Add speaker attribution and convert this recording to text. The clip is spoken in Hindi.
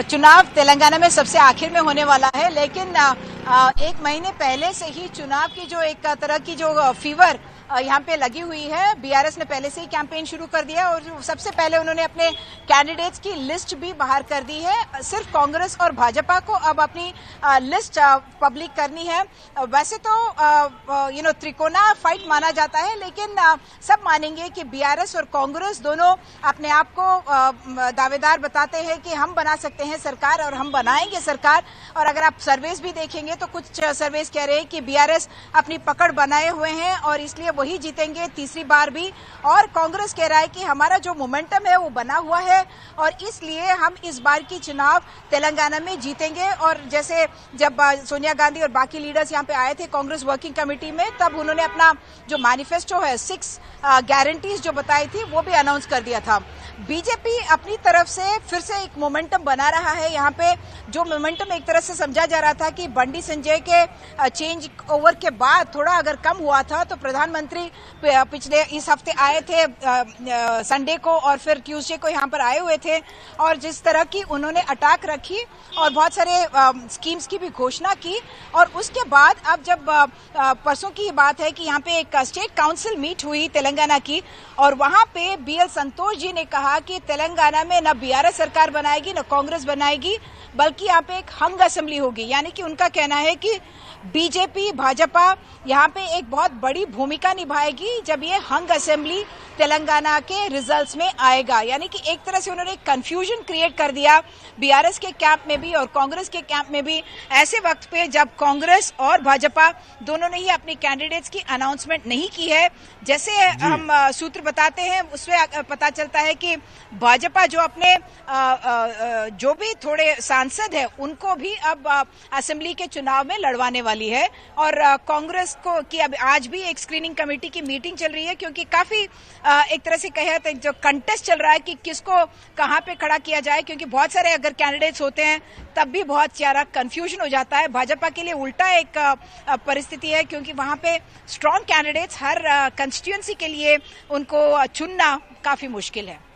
Speaker 1: चुनाव तेलंगाना में सबसे आखिर में होने वाला है, लेकिन एक महीने पहले से ही चुनाव की जो एक तरह की जो फीवर यहाँ पे लगी हुई है। बीआरएस ने पहले से ही कैंपेन शुरू कर दिया और सबसे पहले उन्होंने अपने कैंडिडेट्स की लिस्ट भी बाहर कर दी है। सिर्फ कांग्रेस और भाजपा को अब अपनी लिस्ट पब्लिक करनी है। वैसे तो त्रिकोणा फाइट माना जाता है, लेकिन सब मानेंगे कि बीआरएस और कांग्रेस दोनों अपने आप को दावेदार बताते हैं कि हम बना सकते हैं सरकार और हम बनाएंगे सरकार। और अगर आप सर्वेस भी देखेंगे तो कुछ सर्वेस कह रहे हैं कि बीआरएस अपनी पकड़ बनाए हुए हैं और इसलिए वही जीतेंगे तीसरी बार भी। और कांग्रेस कह रहा है कि हमारा जो मोमेंटम है वो बना हुआ है और इसलिए हम इस बार की चुनाव तेलंगाना में जीतेंगे। और जैसे जब सोनिया गांधी और बाकी लीडर्स यहाँ पे आए थे कांग्रेस वर्किंग कमेटी में, तब उन्होंने अपना जो मैनिफेस्टो है 6 गारंटीज जो बताई थी वो भी अनाउंस कर दिया था। बीजेपी अपनी तरफ से फिर से एक मोमेंटम बना रहा है। यहाँ पे जो मोमेंटम एक तरह से समझा जा रहा था कि बंडी संजय के चेंज ओवर के बाद थोड़ा अगर कम हुआ था, तो प्रधानमंत्री पिछले इस हफ्ते आए थे संडे को और फिर ट्यूसडे को यहाँ पर आए हुए थे और जिस तरह की उन्होंने अटैक रखी और बहुत सारे स्कीम्स की भी घोषणा की। और उसके बाद अब जब परसों की बात है कि यहाँ पे एक स्टेट काउंसिल मीट हुई तेलंगाना की और वहां पे बीएल संतोष जी ने कहा कि तेलंगाना में न बीआरएस सरकार बनाएगी न कांग्रेस बनाएगी, बल्कि यहाँ पे एक हंग असेंबली होगी। यानी कि उनका कहना है कि बीजेपी भाजपा यहाँ पे एक बहुत बड़ी भूमिका निभाएगी जब ये हंग असेंबली तेलंगाना के रिजल्ट्स में आएगा। यानी कि एक तरह से उन्होंने कंफ्यूजन क्रिएट कर दिया बीआरएस के कैंप में भी और कांग्रेस के कैंप में भी, ऐसे वक्त पे जब कांग्रेस और भाजपा दोनों ने ही अपनी कैंडिडेट्स की अनाउंसमेंट नहीं की है। जैसे हम सूत्र बताते हैं उसमें पता चलता है कि भाजपा जो अपने जो भी थोड़े सांसद है उनको भी अब असेंबली के चुनाव में लड़वाने वाली है। और कांग्रेस को की अब आज भी एक स्क्रीनिंग कमेटी की मीटिंग चल रही है, क्योंकि काफी एक तरह से कहे तो जो कंटेस्ट चल रहा है कि किसको कहां पे खड़ा किया जाए, क्योंकि बहुत सारे अगर कैंडिडेट्स होते हैं तब भी बहुत सारा कंफ्यूजन हो जाता है। भाजपा के लिए उल्टा एक परिस्थिति है, क्योंकि वहां पे स्ट्रांग कैंडिडेट्स हर कंस्टिट्यूएंसी के लिए उनको चुनना काफी मुश्किल है।